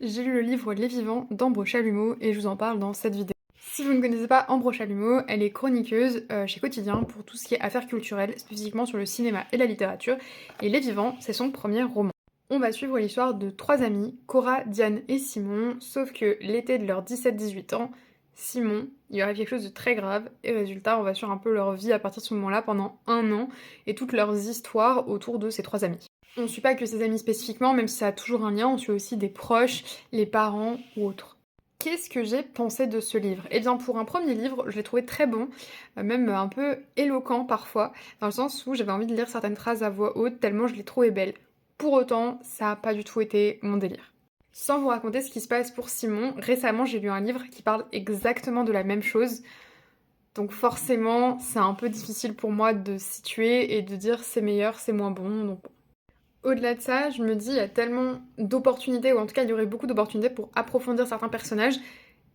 J'ai lu le livre Les Vivants d'Ambre Chalumeau et je vous en parle dans cette vidéo. Si vous ne connaissez pas Ambre Chalumeau, elle est chroniqueuse chez Quotidien pour tout ce qui est affaires culturelles, spécifiquement sur le cinéma et la littérature, et Les Vivants, c'est son premier roman. On va suivre l'histoire de trois amis, Cora, Diane et Simon, sauf que l'été de leurs 17-18 ans, Simon, il arrive quelque chose de très grave, et résultat, on va suivre un peu leur vie à partir de ce moment-là pendant un an, et toutes leurs histoires autour de ces trois amis. On ne suit pas que ses amis spécifiquement, même si ça a toujours un lien, on suit aussi des proches, les parents ou autres. Qu'est-ce que j'ai pensé de ce livre? Eh bien, pour un premier livre, je l'ai trouvé très bon, même un peu éloquent parfois, dans le sens où j'avais envie de lire certaines phrases à voix haute, tellement je l'ai trouvé belle. Pour autant, ça n'a pas du tout été mon délire. Sans vous raconter ce qui se passe pour Simon, récemment j'ai lu un livre qui parle exactement de la même chose, donc forcément, c'est un peu difficile pour moi de situer et de dire c'est meilleur, c'est moins bon, donc au-delà de ça, je me dis, il y a tellement d'opportunités, ou en tout cas, il y aurait beaucoup d'opportunités pour approfondir certains personnages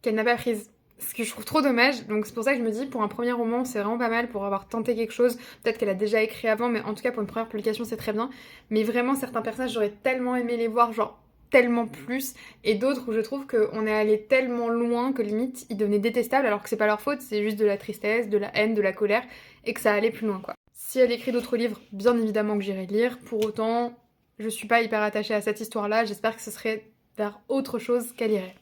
qu'elle n'a pas prises. Ce que je trouve trop dommage, donc c'est pour ça que je me dis, pour un premier roman, c'est vraiment pas mal pour avoir tenté quelque chose. Peut-être qu'elle a déjà écrit avant, mais en tout cas, pour une première publication, c'est très bien. Mais vraiment, certains personnages, j'aurais tellement aimé les voir, genre tellement plus, et d'autres où je trouve qu'on est allé tellement loin que limite, ils devenaient détestables, alors que c'est pas leur faute, c'est juste de la tristesse, de la haine, de la colère, et que ça allait plus loin, quoi. Si elle écrit d'autres livres, bien évidemment que j'irai lire. Pour autant, je suis pas hyper attachée à cette histoire-là. J'espère que ce serait vers autre chose qu'elle irait.